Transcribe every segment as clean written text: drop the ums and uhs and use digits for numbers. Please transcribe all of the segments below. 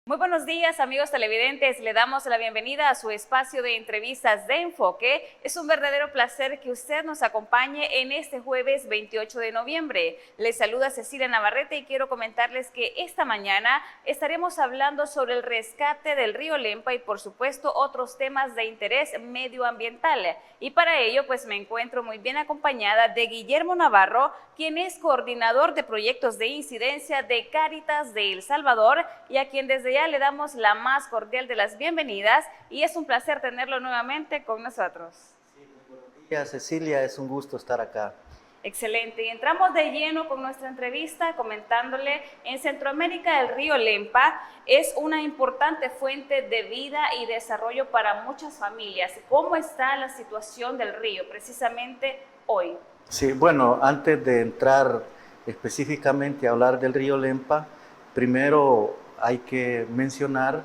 Muy buenos días, amigos televidentes. Le damos la bienvenida a su espacio de entrevistas de enfoque. Es un verdadero placer que usted nos acompañe en este jueves 28 de noviembre. Les saluda Cecilia Navarrete y quiero comentarles que esta mañana estaremos hablando sobre el rescate del río Lempa y, por supuesto, otros temas de interés medioambiental. Y para ello, pues me encuentro muy bien acompañada de Guillermo Navarro, quien es coordinador de proyectos de incidencia de Cáritas de El Salvador y a quien desde ya le damos la más cordial de las bienvenidas y es un placer tenerlo nuevamente con nosotros. Sí, muy buenos días, Cecilia, es un gusto estar acá. Excelente, y entramos de lleno con nuestra entrevista comentándole, en Centroamérica el río Lempa es una importante fuente de vida y desarrollo para muchas familias. ¿Cómo está la situación del río precisamente hoy? Sí, bueno, antes de entrar específicamente a hablar del río Lempa, primero hay que mencionar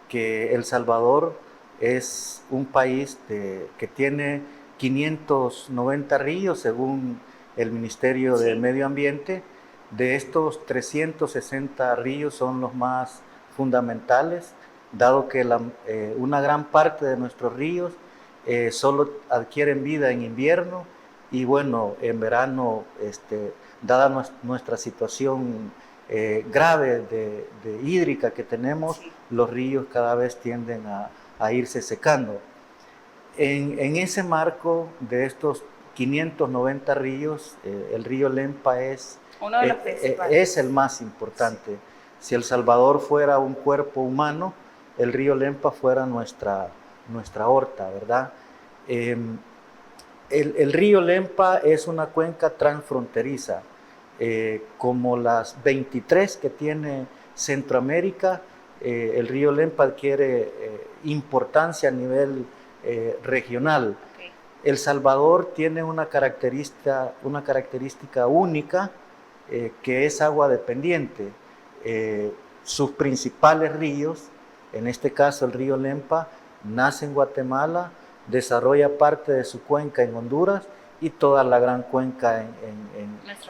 que El Salvador es un país que tiene 590 ríos según el Ministerio de Medio Ambiente. De estos, 360 ríos son los más fundamentales, dado que una gran parte de nuestros ríos solo adquieren vida en invierno y bueno, en verano, dada nuestra situación grave de hídrica que tenemos, los ríos cada vez tienden a irse secando. En ese marco de estos 590 ríos, el río Lempa Uno de los principales. es el más importante. Si El Salvador fuera un cuerpo humano, el río Lempa fuera nuestra aorta, ¿verdad? El río Lempa es una cuenca transfronteriza, como las 23 que tiene Centroamérica. El río Lempa adquiere importancia a nivel regional. Okay. El Salvador tiene una característica única, que es agua dependiente. Sus principales ríos, en este caso el río Lempa, nace en Guatemala, desarrolla parte de su cuenca en Honduras y toda la gran cuenca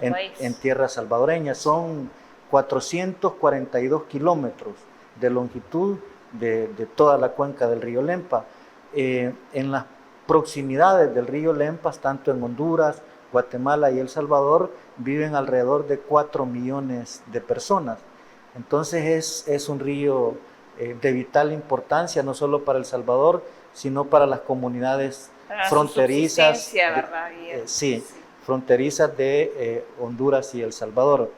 en tierra salvadoreña. Son 442 kilómetros de longitud de toda la cuenca del río Lempa. En las proximidades del río Lempa, tanto en Honduras, Guatemala y El Salvador, viven alrededor de 4 millones de personas. Entonces es un río de vital importancia, no solo para El Salvador, sino para las comunidades fronterizas, fronterizas de Honduras y El Salvador.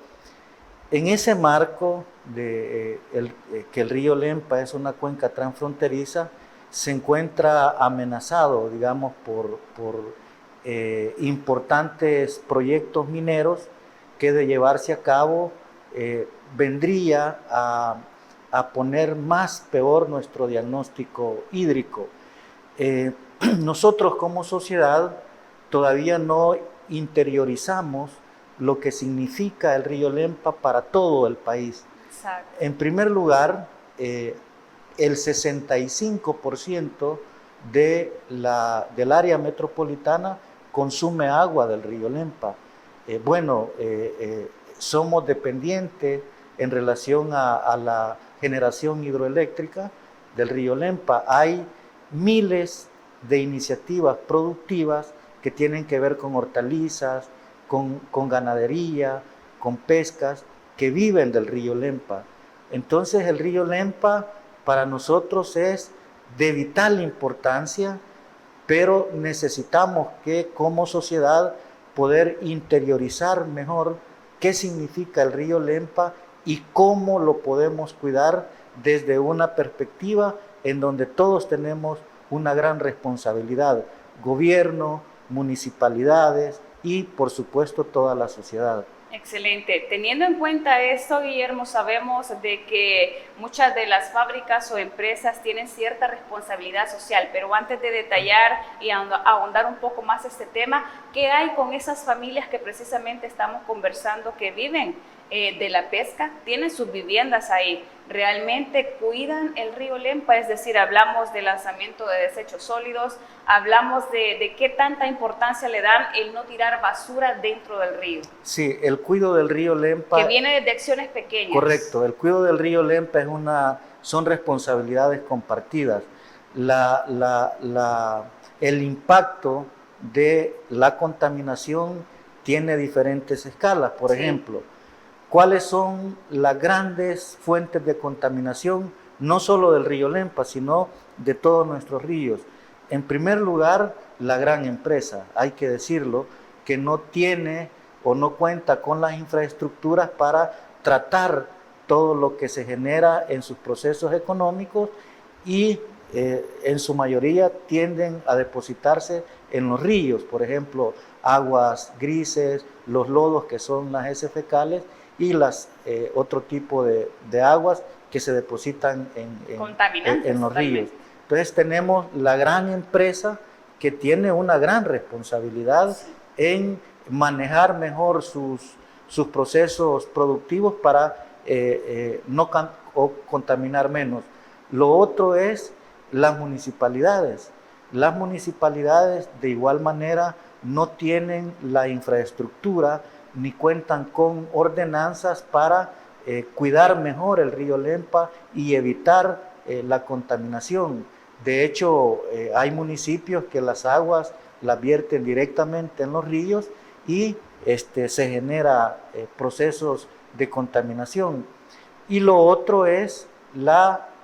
En ese marco de que el río Lempa es una cuenca transfronteriza, se encuentra amenazado, digamos, por importantes proyectos mineros que, de llevarse a cabo, vendría a poner más peor nuestro diagnóstico hídrico. Nosotros como sociedad todavía no interiorizamos lo que significa el río Lempa para todo el país. Exacto. En primer lugar, el 65% del área metropolitana consume agua del río Lempa. Somos dependientes en relación a la generación hidroeléctrica del río Lempa. Hay miles de iniciativas productivas que tienen que ver con hortalizas, con ganadería, con pescas, que viven del río Lempa. Entonces el río Lempa para nosotros es de vital importancia, pero necesitamos que como sociedad poder interiorizar mejor qué significa el río Lempa y cómo lo podemos cuidar desde una perspectiva en donde todos tenemos una gran responsabilidad: gobierno, municipalidades y, por supuesto, toda la sociedad. Excelente. Teniendo en cuenta esto, Guillermo, sabemos de que muchas de las fábricas o empresas tienen cierta responsabilidad social, pero antes de detallar y ahondar un poco más este tema, ¿qué hay con esas familias que precisamente estamos conversando que viven de la pesca, tienen sus viviendas ahí. ¿Realmente cuidan el río Lempa? Es decir, hablamos de lanzamiento de desechos sólidos, hablamos de qué tanta importancia le dan el no tirar basura dentro del río. Sí, el cuidado del río Lempa... Que viene desde acciones pequeñas. Correcto, el cuidado del río Lempa son responsabilidades compartidas. El impacto de la contaminación tiene diferentes escalas. Por ejemplo, ¿cuáles son las grandes fuentes de contaminación? No solo del río Lempa, sino de todos nuestros ríos. En primer lugar, la gran empresa, hay que decirlo, que no tiene o no cuenta con las infraestructuras para tratar todo lo que se genera en sus procesos económicos y en su mayoría tienden a depositarse en los ríos, por ejemplo, aguas grises, los lodos que son las heces fecales y otro tipo de aguas que se depositan en los ríos. Entonces tenemos la gran empresa que tiene una gran responsabilidad en manejar mejor sus procesos productivos para no contaminar menos. Lo otro es las municipalidades. Las municipalidades de igual manera no tienen la infraestructura ni cuentan con ordenanzas para cuidar mejor el río Lempa y evitar la contaminación. De hecho, hay municipios que las aguas las vierten directamente en los ríos y se genera procesos de contaminación. Y lo otro es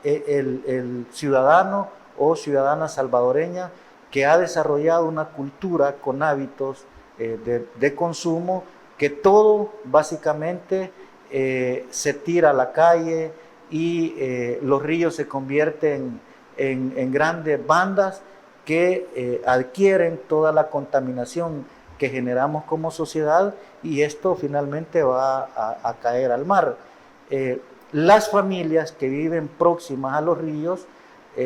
el ciudadano o ciudadana salvadoreña que ha desarrollado una cultura con hábitos de consumo, que todo básicamente se tira a la calle y los ríos se convierten en grandes bandas que adquieren toda la contaminación que generamos como sociedad y esto finalmente va a caer al mar. Las familias que viven próximas a los ríos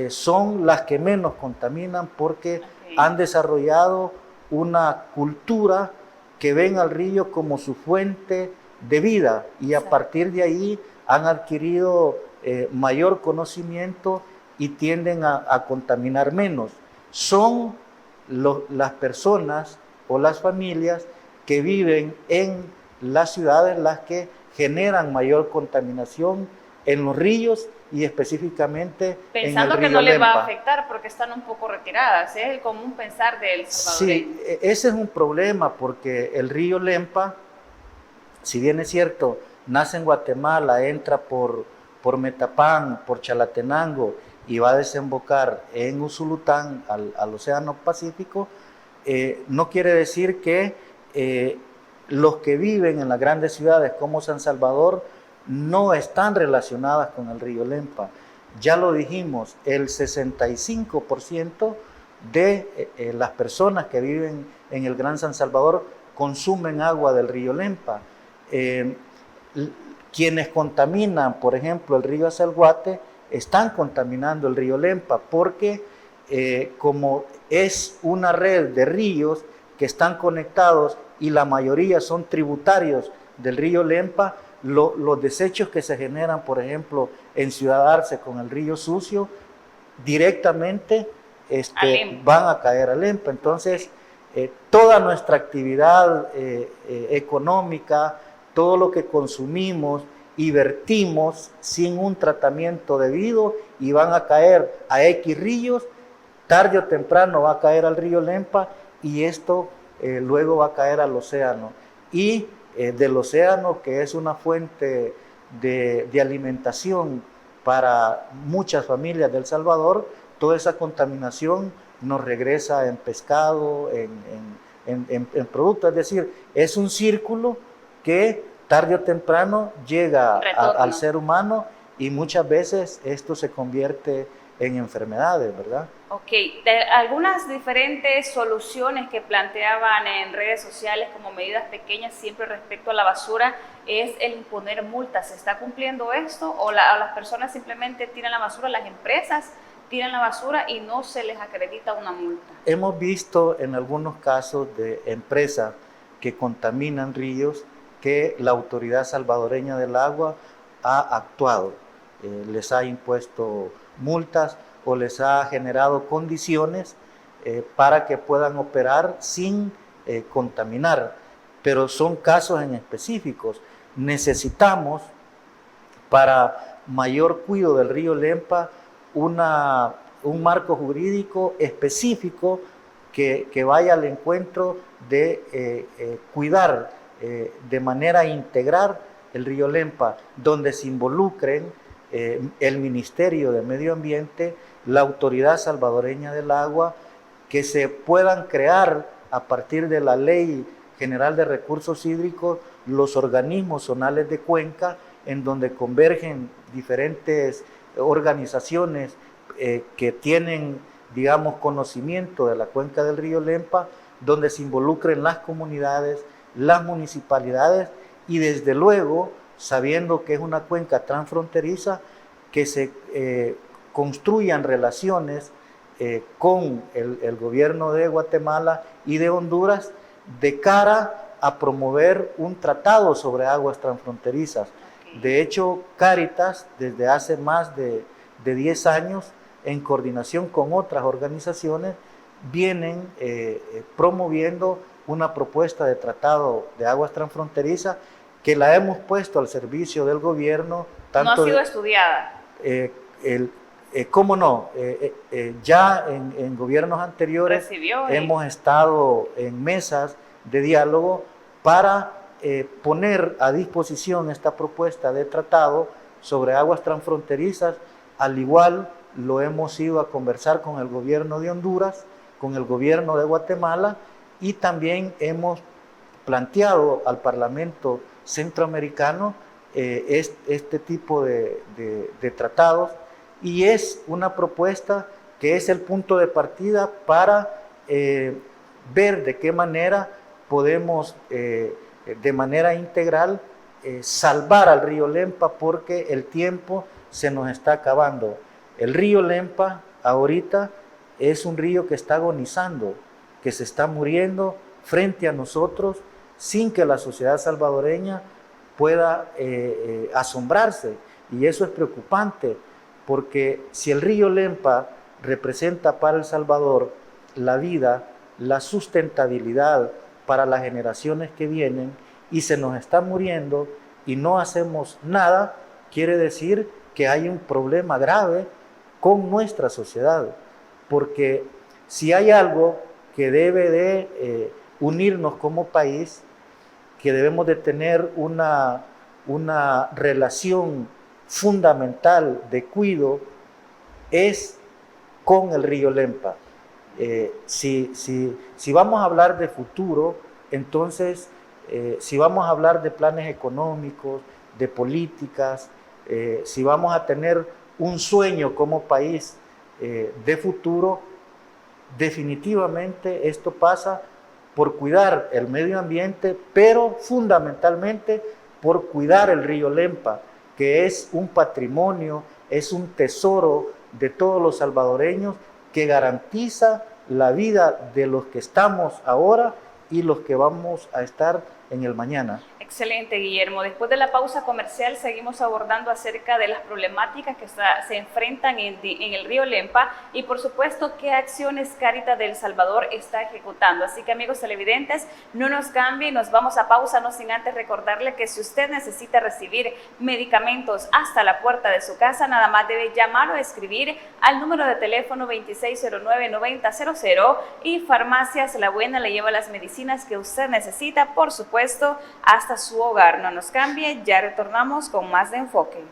son las que menos contaminan porque han desarrollado una cultura que ven al río como su fuente de vida y a partir de ahí han adquirido mayor conocimiento y tienden a contaminar menos. Son las personas o las familias que viven en las ciudades las que generan mayor contaminación en los ríos y específicamente pensando en el río que no les va Lempa. a afectar porque están un poco retiradas, es el común pensar del salvadoreño. Sí, ese es un problema porque el río Lempa, si bien es cierto, nace en Guatemala, entra por Metapán, por Chalatenango y va a desembocar en Usulután al Océano Pacífico, no quiere decir que los que viven en las grandes ciudades como San Salvador no están relacionadas con el río Lempa. Ya lo dijimos, el 65% de las personas que viven en el Gran San Salvador consumen agua del río Lempa. Quienes contaminan, por ejemplo, el río Acelguate, están contaminando el río Lempa porque como es una red de ríos que están conectados y la mayoría son tributarios del río Lempa, los desechos que se generan, por ejemplo, en Ciudad Arce con el río Sucio, directamente van a caer al Lempa. Entonces, toda nuestra actividad económica, todo lo que consumimos y vertimos sin un tratamiento debido y van a caer a X ríos, tarde o temprano va a caer al río Lempa y esto luego va a caer al océano. Y del océano, que es una fuente de alimentación para muchas familias de El Salvador, toda esa contaminación nos regresa en pescado, en productos. Es decir, es un círculo que tarde o temprano llega al ser humano y muchas veces esto se convierte en enfermedades, ¿verdad? Ok, de algunas diferentes soluciones que planteaban en redes sociales como medidas pequeñas siempre respecto a la basura es el imponer multas. ¿Se está cumpliendo esto o las personas simplemente tiran la basura, las empresas tiran la basura y no se les acredita una multa? Hemos visto en algunos casos de empresas que contaminan ríos que la Autoridad Salvadoreña del Agua ha actuado. Les ha impuesto multas o les ha generado condiciones para que puedan operar sin contaminar. Pero son casos en específicos. Necesitamos, para mayor cuidado del río Lempa, un marco jurídico específico que vaya al encuentro de cuidar de manera integral el río Lempa, donde se involucren el Ministerio de Medio Ambiente, la Autoridad Salvadoreña del Agua, que se puedan crear a partir de la Ley General de Recursos Hídricos los organismos zonales de cuenca, en donde convergen diferentes organizaciones que tienen, digamos, conocimiento de la cuenca del río Lempa, donde se involucren las comunidades, las municipalidades y desde luego, sabiendo que es una cuenca transfronteriza, que se construyan relaciones con el gobierno de Guatemala y de Honduras de cara a promover un tratado sobre aguas transfronterizas. De hecho, Cáritas, desde hace más de 10 años, en coordinación con otras organizaciones, vienen promoviendo una propuesta de tratado de aguas transfronterizas que la hemos puesto al servicio del gobierno. Tanto no ha sido estudiada. ¿Cómo no? Ya en gobiernos anteriores hemos estado en mesas de diálogo para poner a disposición esta propuesta de tratado sobre aguas transfronterizas. Al igual lo hemos ido a conversar con el gobierno de Honduras, con el gobierno de Guatemala, y también hemos planteado al Parlamento Centroamericano este tipo de tratados, y es una propuesta que es el punto de partida para ver de qué manera podemos de manera integral salvar al río Lempa, porque el tiempo se nos está acabando. El río Lempa ahorita es un río que está agonizando, que se está muriendo frente a nosotros sin que la sociedad salvadoreña pueda asombrarse, y eso es preocupante, porque si el río Lempa representa para El Salvador la vida, la sustentabilidad para las generaciones que vienen, y se nos está muriendo y no hacemos nada, quiere decir que hay un problema grave con nuestra sociedad, porque si hay algo que debe de unirnos como país, que debemos de tener una relación fundamental de cuidado, es con el río Lempa. Si vamos a hablar de futuro, entonces, si vamos a hablar de planes económicos, de políticas, si vamos a tener un sueño como país de futuro, definitivamente esto pasa por cuidar el medio ambiente, pero fundamentalmente por cuidar el río Lempa, que es un patrimonio, es un tesoro de todos los salvadoreños, que garantiza la vida de los que estamos ahora y los que vamos a estar en el mañana. Excelente, Guillermo. Después de la pausa comercial seguimos abordando acerca de las problemáticas que se enfrentan en el río Lempa y, por supuesto, qué acciones Cáritas de El Salvador está ejecutando. Así que, amigos televidentes, no nos cambien, nos vamos a pausa, no sin antes recordarle que si usted necesita recibir medicamentos hasta la puerta de su casa, nada más debe llamar o escribir al número de teléfono 2609-9000, y Farmacias La Buena le lleva las medicinas que usted necesita, por supuesto, hasta su hogar. No nos cambie, ya retornamos con más de Enfoque.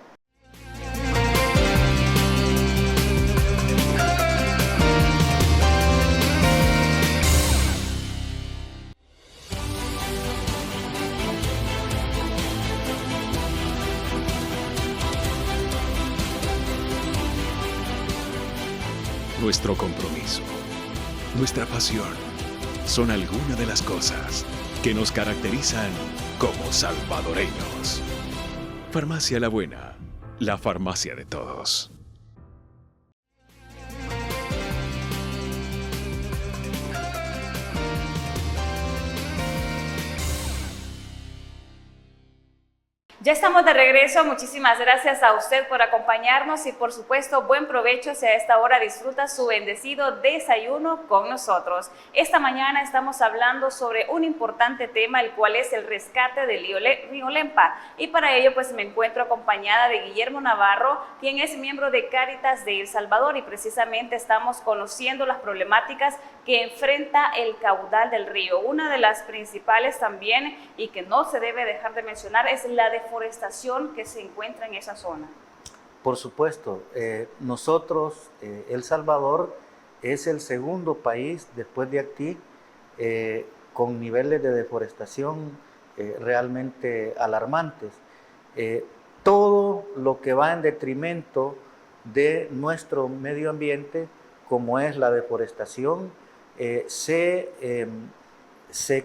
Nuestro compromiso, nuestra pasión, son algunas de las cosas que nos caracterizan como salvadoreños. Farmacia La Buena, la farmacia de todos. Ya estamos de regreso, muchísimas gracias a usted por acompañarnos y por supuesto buen provecho si a esta hora disfruta su bendecido desayuno con nosotros. Esta mañana estamos hablando sobre un importante tema, el cual es el rescate del río Lempa, y para ello pues me encuentro acompañada de Guillermo Navarro, quien es miembro de Cáritas de El Salvador, y precisamente estamos conociendo las problemáticas que enfrenta el caudal del río. Una de las principales también, y que no se debe dejar de mencionar, es la deforestación que se encuentra en esa zona. Por supuesto, nosotros, El Salvador, es el segundo país después de Haití con niveles de deforestación realmente alarmantes. Todo lo que va en detrimento de nuestro medio ambiente, como es la deforestación, se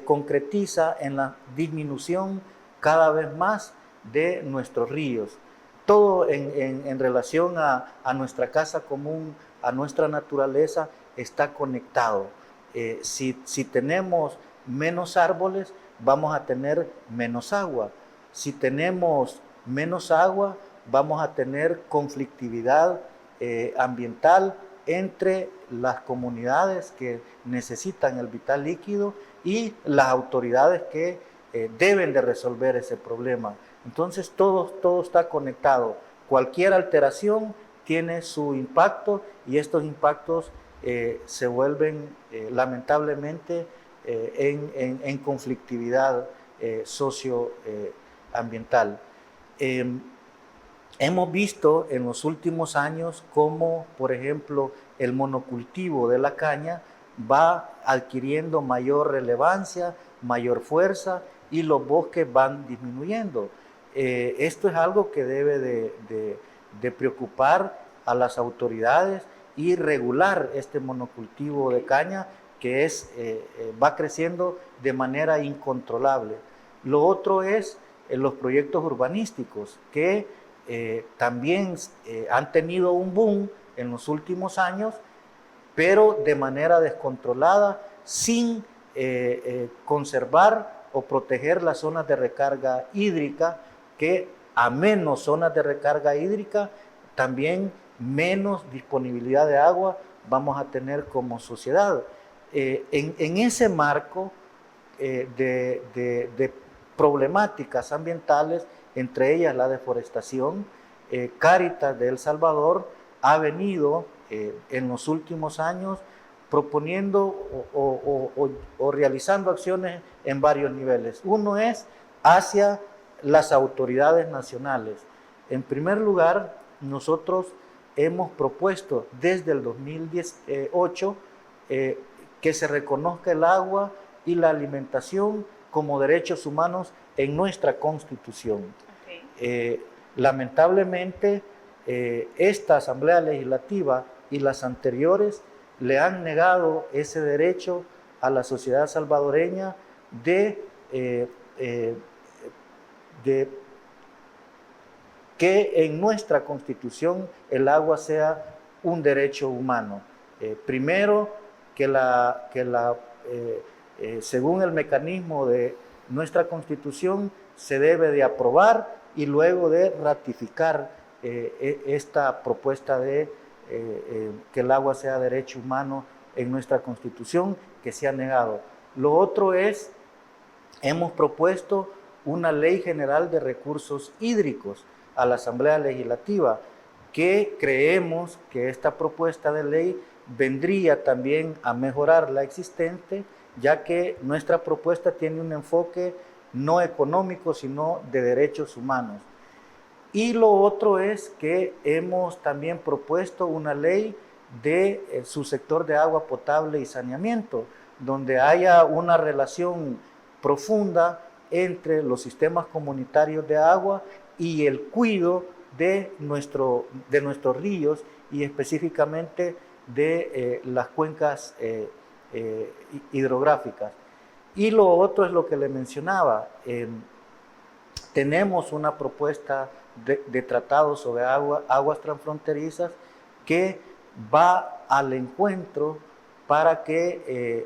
concretiza en la disminución cada vez más de nuestros ríos. Todo en relación a nuestra casa común, a nuestra naturaleza, está conectado. Si tenemos menos árboles, vamos a tener menos agua. Si tenemos menos agua, vamos a tener conflictividad ambiental entre las comunidades que necesitan el vital líquido y las autoridades que deben de resolver ese problema. Entonces todo está conectado. Cualquier alteración tiene su impacto, y estos impactos se vuelven lamentablemente en conflictividad socioambiental. Hemos visto en los últimos años cómo, por ejemplo, el monocultivo de la caña va adquiriendo mayor relevancia, mayor fuerza, y los bosques van disminuyendo. Esto es algo que debe de preocupar a las autoridades y regular este monocultivo de caña que va creciendo de manera incontrolable. Lo otro es los proyectos urbanísticos que también han tenido un boom en los últimos años, pero de manera descontrolada, sin conservar o proteger las zonas de recarga hídrica, que a menos zonas de recarga hídrica, también menos disponibilidad de agua vamos a tener como sociedad. En ese marco de problemáticas ambientales, entre ellas la deforestación, Cáritas de El Salvador ha venido en los últimos años proponiendo o realizando acciones en varios niveles. Uno es hacia las autoridades nacionales. En primer lugar, nosotros hemos propuesto desde el 2018 que se reconozca el agua y la alimentación como derechos humanos en nuestra Constitución. Okay. Lamentablemente, esta Asamblea Legislativa y las anteriores le han negado ese derecho a la sociedad salvadoreña de que en nuestra Constitución el agua sea un derecho humano. Primero, según el mecanismo de nuestra Constitución, se debe de aprobar y luego de ratificar esta propuesta de que el agua sea derecho humano en nuestra Constitución, que se ha negado. Lo otro es, hemos propuesto una ley general de recursos hídricos a la Asamblea Legislativa, que creemos que esta propuesta de ley vendría también a mejorar la existente, ya que nuestra propuesta tiene un enfoque no económico, sino de derechos humanos. Y lo otro es que hemos también propuesto una ley de su sector de agua potable y saneamiento, donde haya una relación profunda entre los sistemas comunitarios de agua y el cuidado de nuestros ríos, y específicamente de las cuencas hidrográficas. Y lo otro es lo que le mencionaba. Tenemos una propuesta de tratado sobre aguas transfronterizas que va al encuentro para que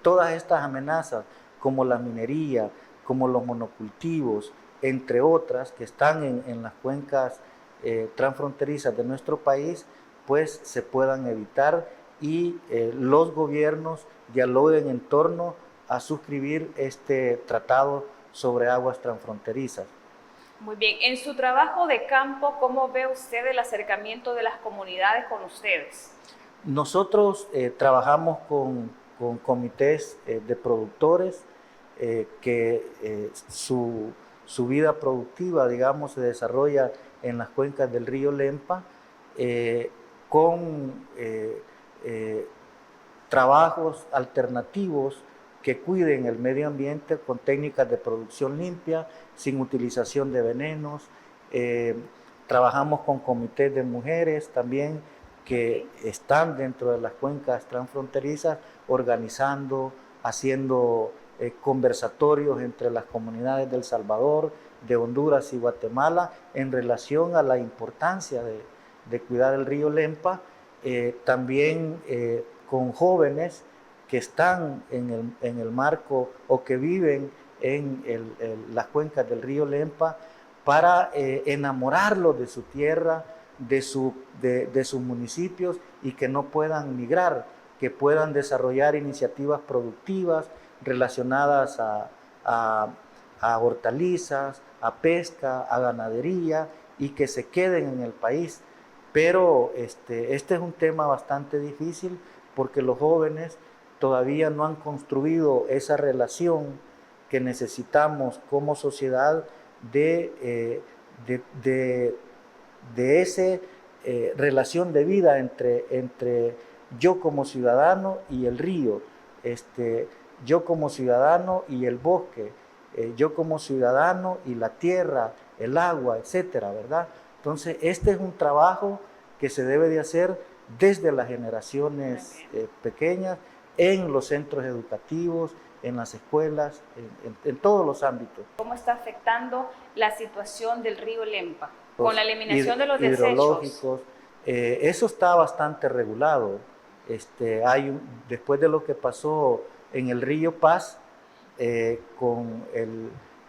todas estas amenazas, como la minería, como los monocultivos, entre otras, que están en las cuencas transfronterizas de nuestro país, pues se puedan evitar y los gobiernos dialoguen en torno a suscribir este tratado sobre aguas transfronterizas. Muy bien, en su trabajo de campo, ¿cómo ve usted el acercamiento de las comunidades con ustedes? Nosotros trabajamos con comités de productores que su vida productiva, digamos, se desarrolla en las cuencas del río Lempa, con trabajos alternativos que cuiden el medio ambiente con técnicas de producción limpia, sin utilización de venenos. Trabajamos con comités de mujeres también que están dentro de las cuencas transfronterizas organizando, haciendo conversatorios entre las comunidades de El Salvador, de Honduras y Guatemala en relación a la importancia de cuidar el río Lempa, también con jóvenes que están en el marco o que viven en las cuencas del río Lempa para enamorarlos de su tierra, de sus municipios y que no puedan migrar, que puedan desarrollar iniciativas productivas relacionadas a hortalizas, a pesca, a ganadería y que se queden en el país. Pero este es un tema bastante difícil porque los jóvenes todavía no han construido esa relación que necesitamos como sociedad de esa relación de vida entre yo como ciudadano y el río, yo como ciudadano y el bosque, yo como ciudadano y la tierra, el agua, etcétera, ¿verdad? Entonces, este es un trabajo que se debe de hacer desde las generaciones pequeñas, en los centros educativos, en las escuelas, en todos los ámbitos. ¿Cómo está afectando la situación del río Lempa con la eliminación de los hidrológicos? Eso está bastante regulado. Después de lo que pasó en el río Paz, con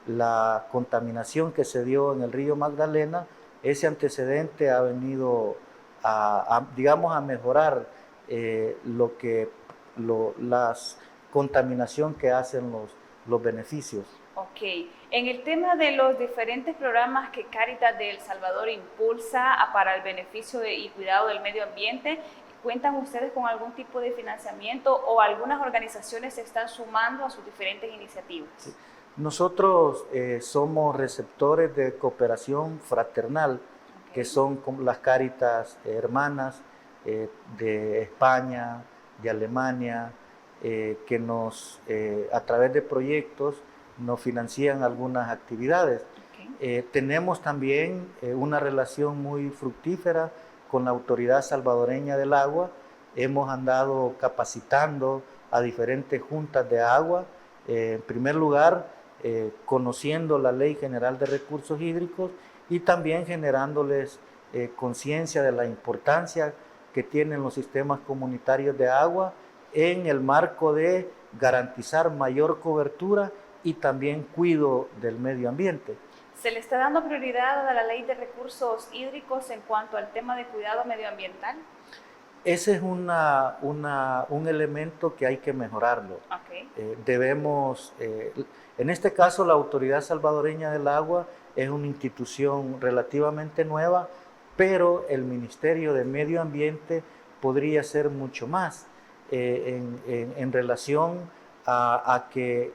la contaminación que se dio en el río Magdalena, ese antecedente ha venido a mejorar las contaminación que hacen los beneficios. Ok. En el tema de los diferentes programas que Cáritas de El Salvador impulsa para el beneficio y cuidado del medio ambiente, ¿cuentan ustedes con algún tipo de financiamiento o algunas organizaciones se están sumando a sus diferentes iniciativas? Sí. Nosotros somos receptores de cooperación fraternal, que son las Cáritas hermanas de España, de Alemania, que a través de proyectos nos financian algunas actividades. Tenemos también una relación muy fructífera con la Autoridad Salvadoreña del Agua. Hemos andado capacitando a diferentes juntas de agua, en primer lugar, conociendo la Ley General de Recursos Hídricos y también generándoles conciencia de la importancia que tienen los sistemas comunitarios de agua en el marco de garantizar mayor cobertura y también cuidado del medio ambiente. ¿Se le está dando prioridad a la Ley de Recursos Hídricos en cuanto al tema de cuidado medioambiental? Ese es un elemento que hay que mejorarlo. Debemos, en este caso la Autoridad Salvadoreña del Agua es una institución relativamente nueva, pero el Ministerio de Medio Ambiente podría hacer mucho más en relación a que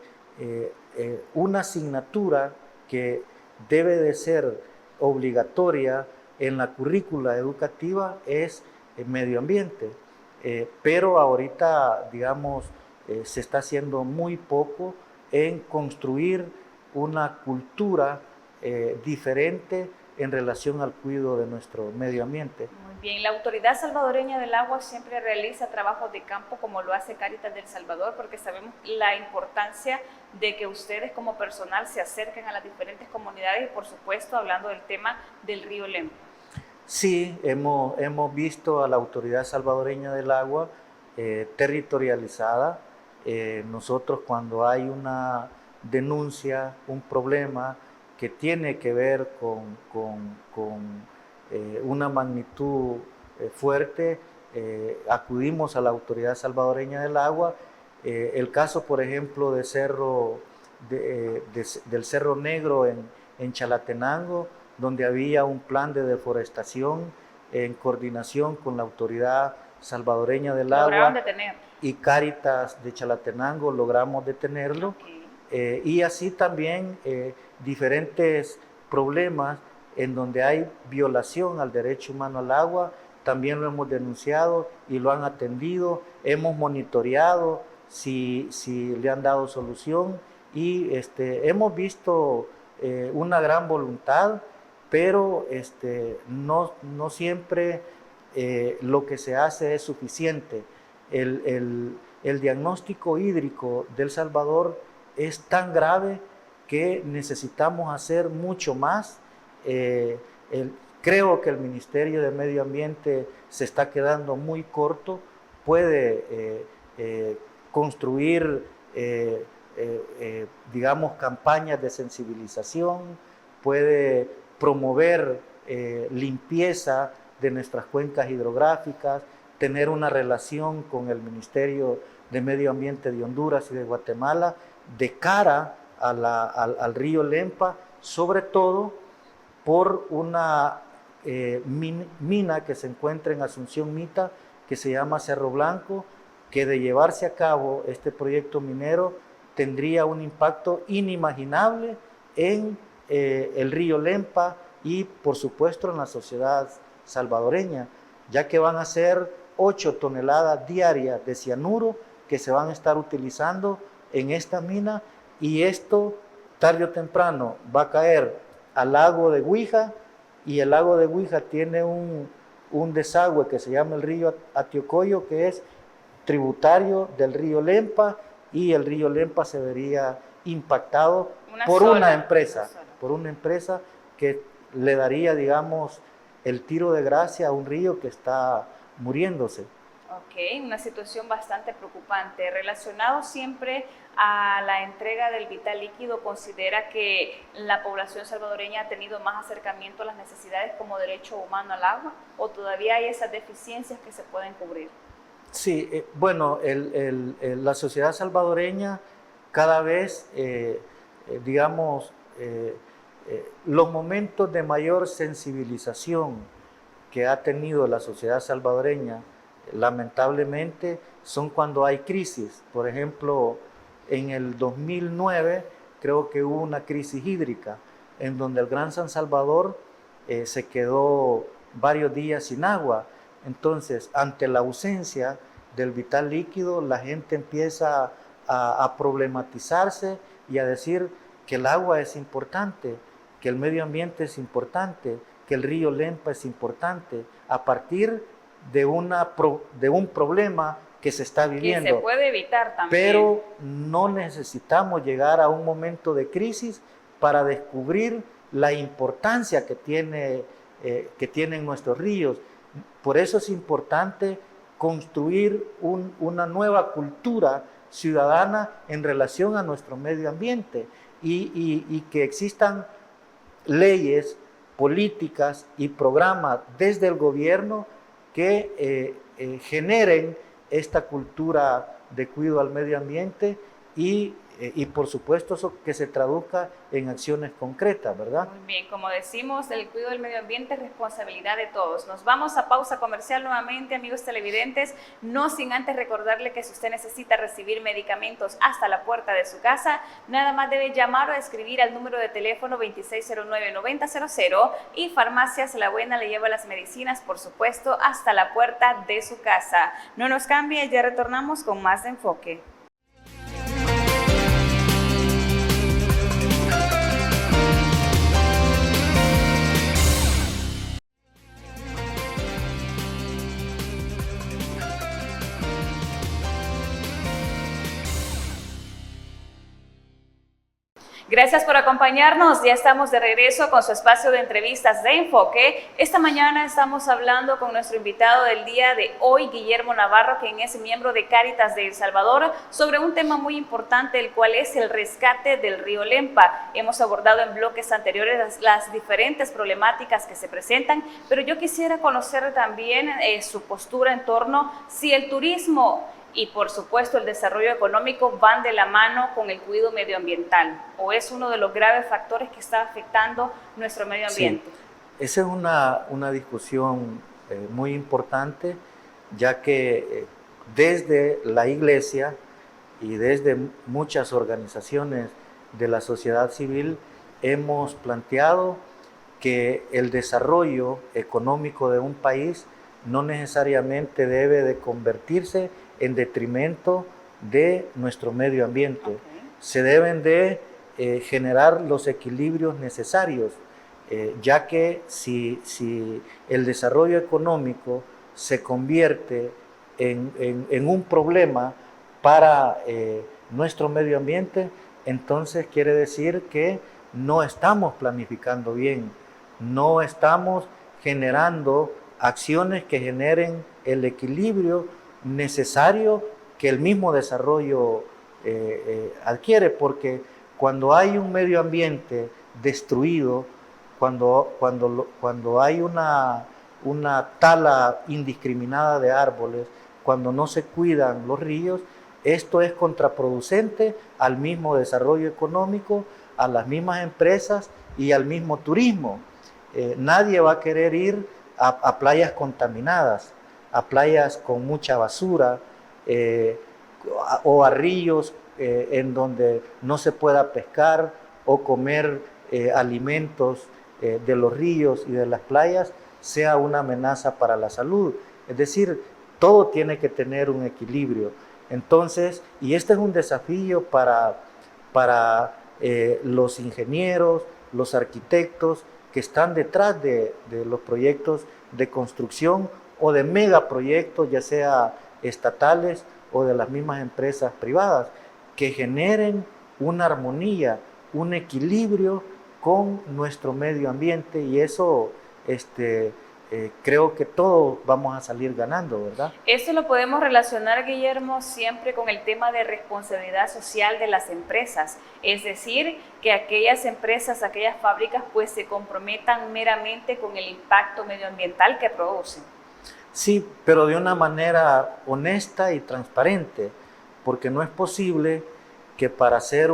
una asignatura que debe de ser obligatoria en la currícula educativa es medio ambiente, pero ahorita, digamos, se está haciendo muy poco en construir una cultura diferente en relación al cuidado de nuestro medio ambiente. Muy bien, la Autoridad Salvadoreña del Agua siempre realiza trabajos de campo como lo hace Cáritas del Salvador, porque sabemos la importancia de que ustedes como personal se acerquen a las diferentes comunidades y por supuesto hablando del tema del río Lempa. Sí, hemos visto a la Autoridad Salvadoreña del Agua territorializada. Nosotros cuando hay una denuncia, un problema que tiene que ver con una magnitud fuerte, acudimos a la Autoridad Salvadoreña del Agua. El caso, por ejemplo, del Cerro Negro en Chalatenango, donde había un plan de deforestación en coordinación con la Autoridad Salvadoreña del Agua y Cáritas de Chalatenango, logramos detenerlo. Okay. Y así también diferentes problemas en donde hay violación al derecho humano al agua, también lo hemos denunciado y lo han atendido, hemos monitoreado si le han dado solución y hemos visto una gran voluntad, pero no siempre lo que se hace es suficiente. El diagnóstico hídrico de El Salvador es tan grave que necesitamos hacer mucho más. Creo que el Ministerio de Medio Ambiente se está quedando muy corto, puede construir, digamos, campañas de sensibilización, puede promover limpieza de nuestras cuencas hidrográficas, tener una relación con el Ministerio de Medio Ambiente de Honduras y de Guatemala de cara al río Lempa, sobre todo por una mina que se encuentra en Asunción Mita, que se llama Cerro Blanco, que de llevarse a cabo este proyecto minero tendría un impacto inimaginable en el río Lempa y por supuesto en la sociedad salvadoreña, ya que van a ser 8 toneladas diarias de cianuro que se van a estar utilizando en esta mina, y esto tarde o temprano va a caer al lago de Huija, y el lago de Huija tiene un desagüe que se llama el río Atiocoyo, que es tributario del río Lempa, y el río Lempa se vería impactado por una empresa que le daría, digamos, el tiro de gracia a un río que está muriéndose. Ok, una situación bastante preocupante. Relacionado siempre a la entrega del vital líquido, ¿considera que la población salvadoreña ha tenido más acercamiento a las necesidades como derecho humano al agua, o todavía hay esas deficiencias que se pueden cubrir? Sí, bueno, la sociedad salvadoreña cada vez, digamos, los momentos de mayor sensibilización que ha tenido la sociedad salvadoreña, lamentablemente, son cuando hay crisis. Por ejemplo, en el 2009 creo que hubo una crisis hídrica en donde el Gran San Salvador se quedó varios días sin agua. Entonces, ante la ausencia del vital líquido, la gente empieza a problematizarse y a decir que el agua es importante, que el medio ambiente es importante, que el río Lempa es importante, a partir de un problema que se está viviendo. Que se puede evitar también. Pero no necesitamos llegar a un momento de crisis para descubrir la importancia que tienen nuestros ríos. Por eso es importante construir una nueva cultura ciudadana en relación a nuestro medio ambiente y que existan leyes, políticas y programas desde el gobierno que generen esta cultura de cuidado al medio ambiente y por supuesto eso que se traduzca en acciones concretas, ¿verdad? Muy bien, como decimos, el cuidado del medio ambiente es responsabilidad de todos. Nos vamos a pausa comercial nuevamente, amigos televidentes, no sin antes recordarle que si usted necesita recibir medicamentos hasta la puerta de su casa, nada más debe llamar o escribir al número de teléfono 2609-9000 y Farmacias La Buena le lleva las medicinas, por supuesto, hasta la puerta de su casa. No nos cambie, ya retornamos con más de Enfoque. Gracias por acompañarnos. Ya estamos de regreso con su espacio de entrevistas de Enfoque. Esta mañana estamos hablando con nuestro invitado del día de hoy, Guillermo Navarro, quien es miembro de Cáritas de El Salvador, sobre un tema muy importante, el cual es el rescate del río Lempa. Hemos abordado en bloques anteriores las diferentes problemáticas que se presentan, pero yo quisiera conocer también su postura en torno si el turismo y por supuesto el desarrollo económico van de la mano con el cuidado medioambiental, o es uno de los graves factores que está afectando nuestro medio ambiente. Sí, esa es una discusión muy importante, ya que desde la Iglesia y desde muchas organizaciones de la sociedad civil hemos planteado que el desarrollo económico de un país no necesariamente debe de convertirse en detrimento de nuestro medio ambiente. Okay. Se deben de generar los equilibrios necesarios, ya que si el desarrollo económico se convierte en un problema para nuestro medio ambiente, entonces quiere decir que no estamos planificando bien, no estamos generando acciones que generen el equilibrio necesario que el mismo desarrollo adquiere, cuando hay un medio ambiente destruido, cuando hay una tala indiscriminada de árboles, cuando no se cuidan los ríos, esto es contraproducente al mismo desarrollo económico, a las mismas empresas y al mismo turismo. Nadie va a querer ir a playas contaminadas, a playas con mucha basura o a ríos en donde no se pueda pescar o comer alimentos de los ríos y de las playas sea una amenaza para la salud. Es decir, todo tiene que tener un equilibrio. Entonces, y este es un desafío para los ingenieros, los arquitectos que están detrás de los proyectos de construcción o de megaproyectos, ya sea estatales o de las mismas empresas privadas, que generen una armonía, un equilibrio con nuestro medio ambiente, y eso creo que todos vamos a salir ganando, ¿verdad? Esto lo podemos relacionar, Guillermo, siempre con el tema de responsabilidad social de las empresas, es decir, que aquellas empresas, aquellas fábricas, pues se comprometan meramente con el impacto medioambiental que producen. Sí, pero de una manera honesta y transparente, porque no es posible que para hacer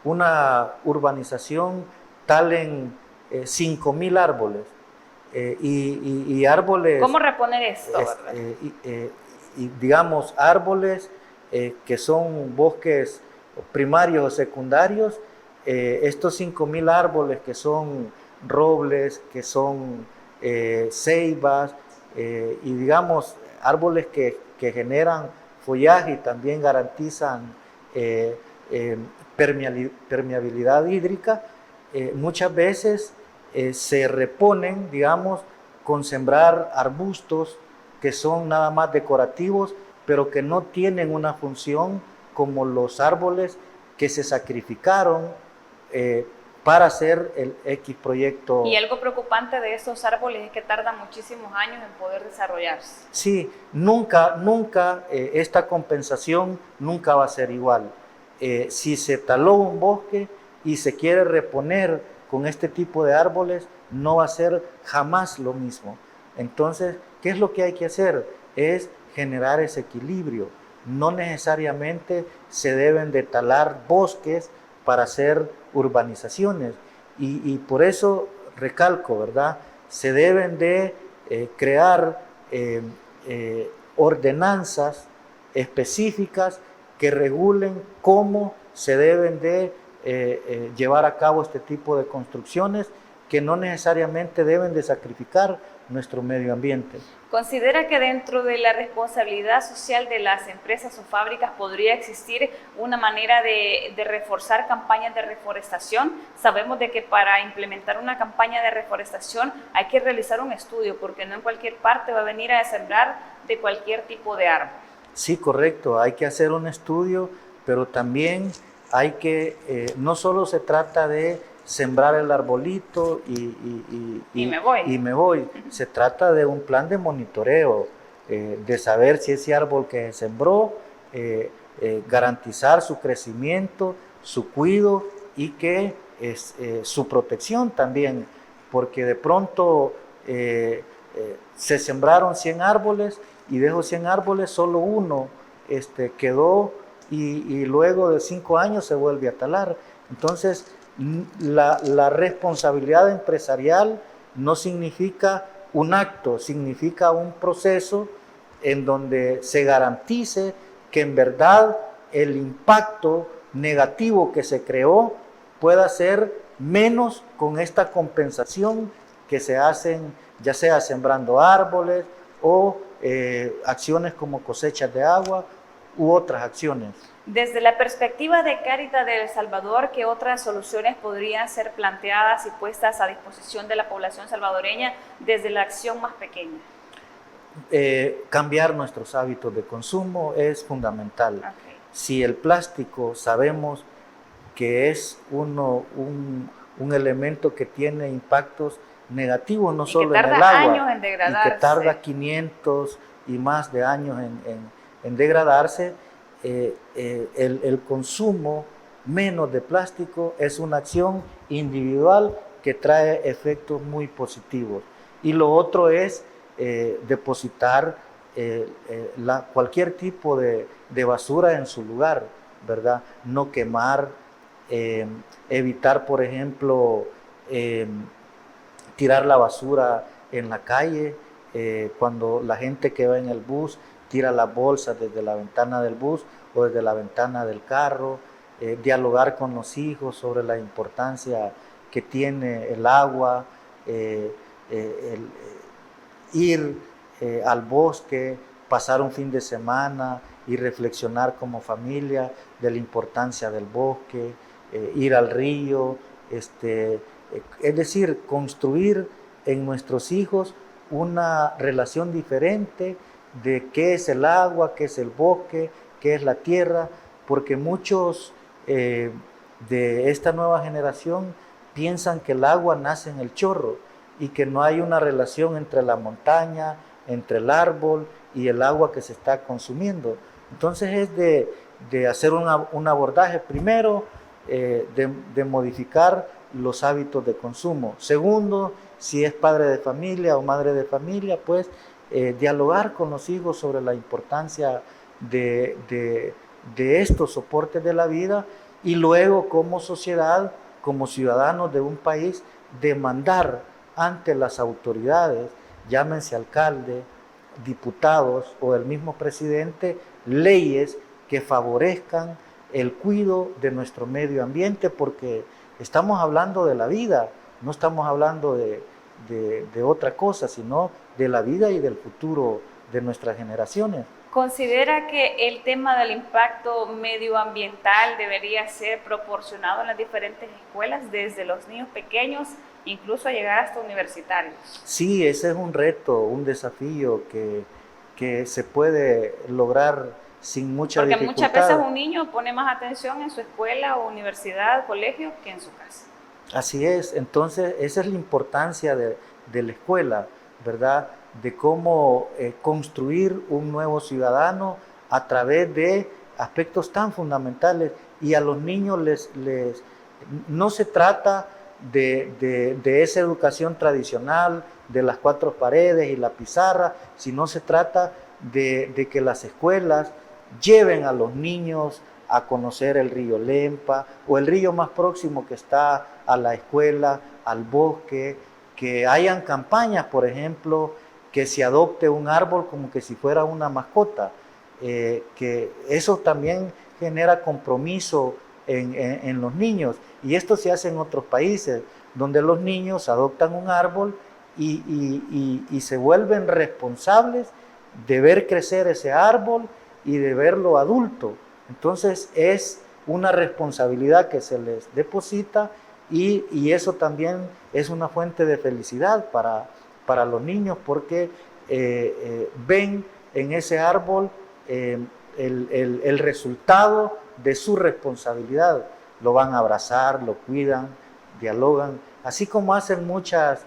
una urbanización talen 5,000 árboles y árboles... ¿Cómo reponer esto? Digamos, árboles que son bosques primarios o secundarios, estos 5,000 árboles que son robles, que son ceibas y digamos árboles que generan follaje y también garantizan permeabilidad hídrica, muchas veces se reponen, digamos, con sembrar arbustos que son nada más decorativos, pero que no tienen una función como los árboles que se sacrificaron para hacer el X proyecto. Y algo preocupante de estos árboles es que tardan muchísimos años en poder desarrollarse. Sí, nunca esta compensación nunca va a ser igual. Si se taló un bosque y se quiere reponer con este tipo de árboles, no va a ser jamás lo mismo. Entonces, ¿qué es lo que hay que hacer? Es generar ese equilibrio. No necesariamente se deben de talar bosques para hacer urbanizaciones. Y por eso recalco, ¿verdad? Se deben de crear ordenanzas específicas que regulen cómo se deben de llevar a cabo este tipo de construcciones que no necesariamente deben de sacrificar nuestro medio ambiente. ¿Considera que dentro de la responsabilidad social de las empresas o fábricas podría existir una manera de reforzar campañas de reforestación? Sabemos de que para implementar una campaña de reforestación hay que realizar un estudio, porque no en cualquier parte va a venir a sembrar de cualquier tipo de árbol. Sí, correcto, hay que hacer un estudio, pero también hay que, no solo se trata de sembrar el arbolito Y me voy. se trata de un plan de monitoreo, de saber si ese árbol que se sembró, garantizar su crecimiento, su cuidado y que su protección también, porque de pronto se sembraron 100 árboles y de esos 100 árboles solo uno quedó y luego de 5 años se vuelve a talar. Entonces, la responsabilidad empresarial no significa un acto, significa un proceso en donde se garantice que en verdad el impacto negativo que se creó pueda ser menos con esta compensación que se hacen, ya sea sembrando árboles o acciones como cosechas de agua u otras acciones. Desde la perspectiva de Cáritas de El Salvador, ¿qué otras soluciones podrían ser planteadas y puestas a disposición de la población salvadoreña desde la acción más pequeña? Cambiar nuestros hábitos de consumo es fundamental. Okay. Si el plástico sabemos que es un elemento que tiene impactos negativos, no solo en el agua, años en degradarse, y que tarda 500 y más de años en degradarse, el consumo menos de plástico es una acción individual que trae efectos muy positivos. Y lo otro es depositar cualquier tipo de basura en su lugar, ¿verdad? No quemar, evitar, por ejemplo, tirar la basura en la calle, cuando la gente que va en el bus tira las bolsas desde la ventana del bus o desde la ventana del carro, dialogar con los hijos sobre la importancia que tiene el agua, ir al bosque, pasar un fin de semana y reflexionar como familia de la importancia del bosque, ir al río, es decir, construir en nuestros hijos una relación diferente de qué es el agua, qué es el bosque, qué es la tierra, porque muchos de esta nueva generación piensan que el agua nace en el chorro y que no hay una relación entre la montaña, entre el árbol y el agua que se está consumiendo. Entonces es de hacer un abordaje primero, de modificar los hábitos de consumo. Segundo, si es padre de familia o madre de familia, pues dialogar con los hijos sobre la importancia de estos soportes de la vida y luego como sociedad, como ciudadanos de un país, demandar ante las autoridades, llámense alcalde, diputados o el mismo presidente, leyes que favorezcan el cuidado de nuestro medio ambiente, porque estamos hablando de la vida, no estamos hablando de otra cosa, sino de la vida y del futuro de nuestras generaciones. ¿Considera que el tema del impacto medioambiental debería ser proporcionado en las diferentes escuelas, desde los niños pequeños, incluso a llegar hasta universitarios? Sí, ese es un reto, un desafío que se puede lograr sin mucha dificultad. Porque muchas veces un niño pone más atención en su escuela o universidad, colegio, que en su casa. Así es, entonces esa es la importancia de la escuela, ¿verdad? De cómo construir un nuevo ciudadano a través de aspectos tan fundamentales, y a los niños no se trata de esa educación tradicional de las 4 paredes y la pizarra, sino se trata de que las escuelas lleven a los niños a conocer el río Lempa o el río más próximo que está a la escuela, al bosque, que hayan campañas, por ejemplo, que se adopte un árbol como que si fuera una mascota, que eso también genera compromiso en los niños, y esto se hace en otros países, donde los niños adoptan un árbol y se vuelven responsables de ver crecer ese árbol y de verlo adulto. Entonces es una responsabilidad que se les deposita, y eso también es una fuente de felicidad para los niños, porque ven en ese árbol el resultado de su responsabilidad. Lo van a abrazar, lo cuidan, dialogan, así como hacen muchas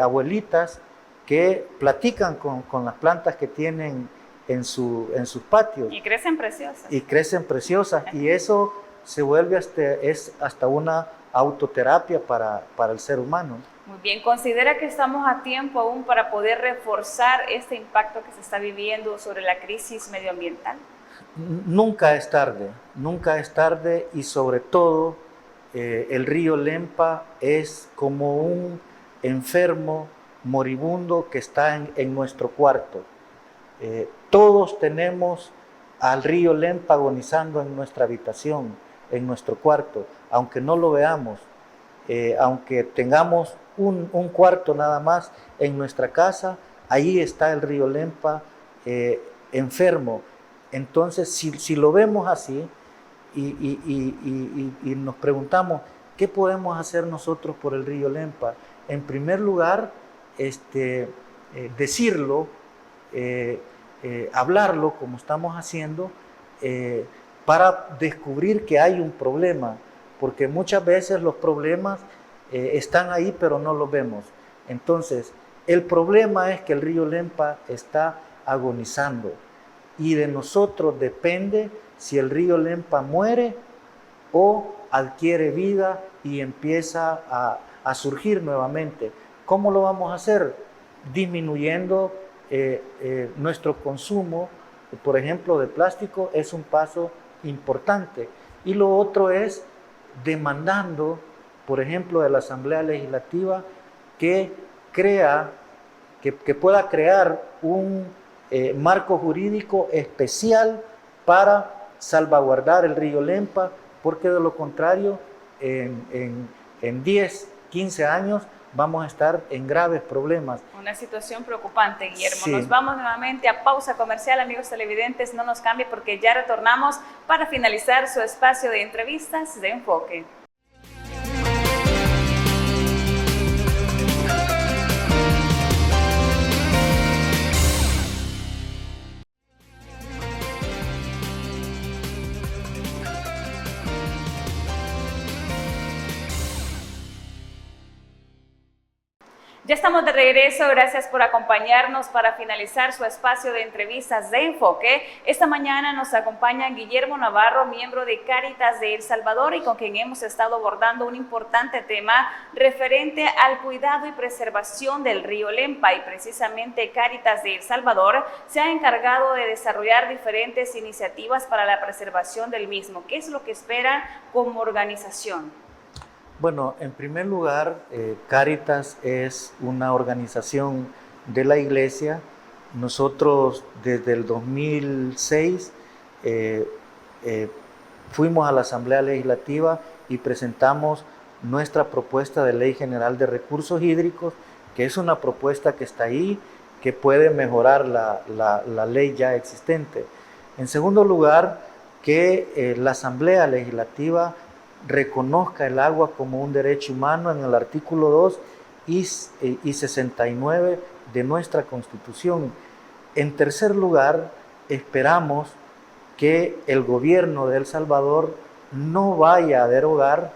abuelitas que platican con las plantas que tienen en sus patios. Y crecen preciosas. Y crecen preciosas, y eso se vuelve hasta una autoterapia para el ser humano. Muy bien, ¿considera que estamos a tiempo aún para poder reforzar este impacto que se está viviendo sobre la crisis medioambiental? Nunca es tarde, y sobre todo el río Lempa es como un enfermo moribundo que está en nuestro cuarto. Todos tenemos al río Lempa agonizando en nuestra habitación, en nuestro cuarto, aunque no lo veamos, aunque tengamos un cuarto nada más en nuestra casa, ahí está el río Lempa enfermo. Entonces, si lo vemos así y nos preguntamos, ¿qué podemos hacer nosotros por el río Lempa? En primer lugar, decirlo, hablarlo como estamos haciendo, para descubrir que hay un problema, porque muchas veces los problemas están ahí pero no los vemos. Entonces, el problema es que el río Lempa está agonizando, y de nosotros depende si el río Lempa muere o adquiere vida y empieza a surgir nuevamente. ¿Cómo lo vamos a hacer? Disminuyendo nuestro consumo, por ejemplo, de plástico, es un paso importante. Y lo otro es demandando, por ejemplo, de la Asamblea Legislativa que pueda crear un marco jurídico especial para salvaguardar el río Lempa, porque de lo contrario, en 10, 15 años vamos a estar en graves problemas. Una situación preocupante, Guillermo. Sí. Nos vamos nuevamente a pausa comercial, amigos televidentes, no nos cambie porque ya retornamos para finalizar su espacio de entrevistas de Enfoque. Ya estamos de regreso, gracias por acompañarnos para finalizar su espacio de entrevistas de Enfoque. Esta mañana nos acompaña Guillermo Navarro, miembro de Cáritas de El Salvador, y con quien hemos estado abordando un importante tema referente al cuidado y preservación del río Lempa, y precisamente Cáritas de El Salvador se ha encargado de desarrollar diferentes iniciativas para la preservación del mismo. ¿Qué es lo que esperan como organización? Bueno, en primer lugar, Cáritas es una organización de la Iglesia. Nosotros desde el 2006 fuimos a la Asamblea Legislativa y presentamos nuestra propuesta de Ley General de Recursos Hídricos, que es una propuesta que está ahí, que puede mejorar la ley ya existente. En segundo lugar, que la Asamblea Legislativa reconozca el agua como un derecho humano en el artículo 2 y 69 de nuestra Constitución. En tercer lugar, esperamos que el gobierno de El Salvador no vaya a derogar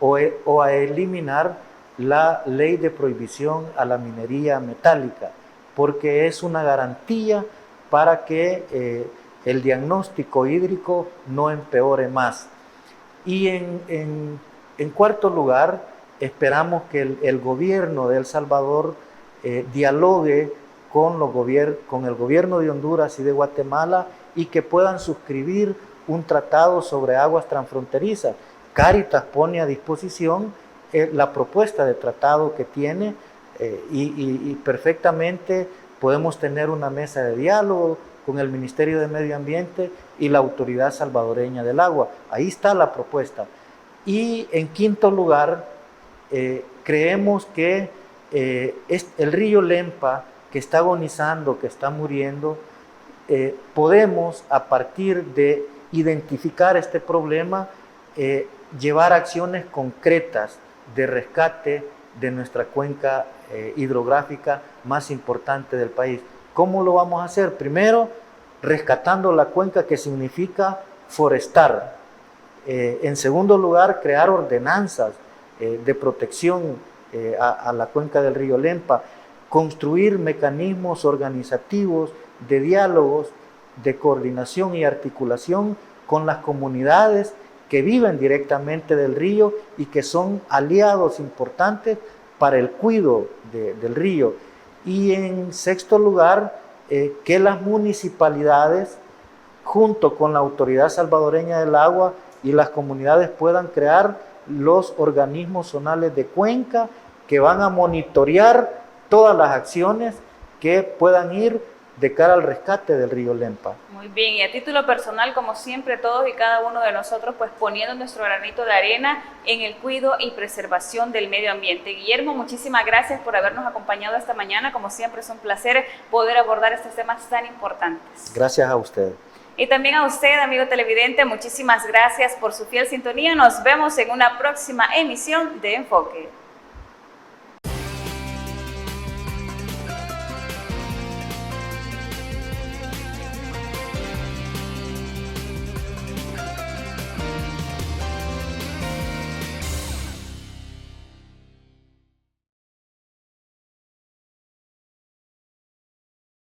o a eliminar la ley de prohibición a la minería metálica, porque es una garantía para que el diagnóstico hídrico no empeore más. Y en cuarto lugar, esperamos que el gobierno de El Salvador dialogue con el gobierno de Honduras y de Guatemala, y que puedan suscribir un tratado sobre aguas transfronterizas. Cáritas pone a disposición la propuesta de tratado que tiene, y perfectamente podemos tener una mesa de diálogo con el Ministerio de Medio Ambiente y la Autoridad Salvadoreña del Agua. Ahí está la propuesta. Y en quinto lugar, creemos que el río Lempa, que está agonizando, que está muriendo, podemos, a partir de identificar este problema, llevar acciones concretas de rescate de nuestra cuenca hidrográfica más importante del país. ¿Cómo lo vamos a hacer? Primero, rescatando la cuenca, que significa forestar. En segundo lugar, crear ordenanzas de protección a la cuenca del río Lempa, construir mecanismos organizativos de diálogos, de coordinación y articulación con las comunidades que viven directamente del río y que son aliados importantes para el cuidado del río. Y en sexto lugar, que las municipalidades, junto con la Autoridad Salvadoreña del Agua y las comunidades, puedan crear los organismos zonales de cuenca que van a monitorear todas las acciones que puedan ir de cara al rescate del río Lempa. Muy bien, y a título personal, como siempre, todos y cada uno de nosotros, pues poniendo nuestro granito de arena en el cuidado y preservación del medio ambiente. Guillermo, muchísimas gracias por habernos acompañado esta mañana. Como siempre, es un placer poder abordar estos temas tan importantes. Gracias a usted. Y también a usted, amigo televidente, muchísimas gracias por su fiel sintonía. Nos vemos en una próxima emisión de Enfoque.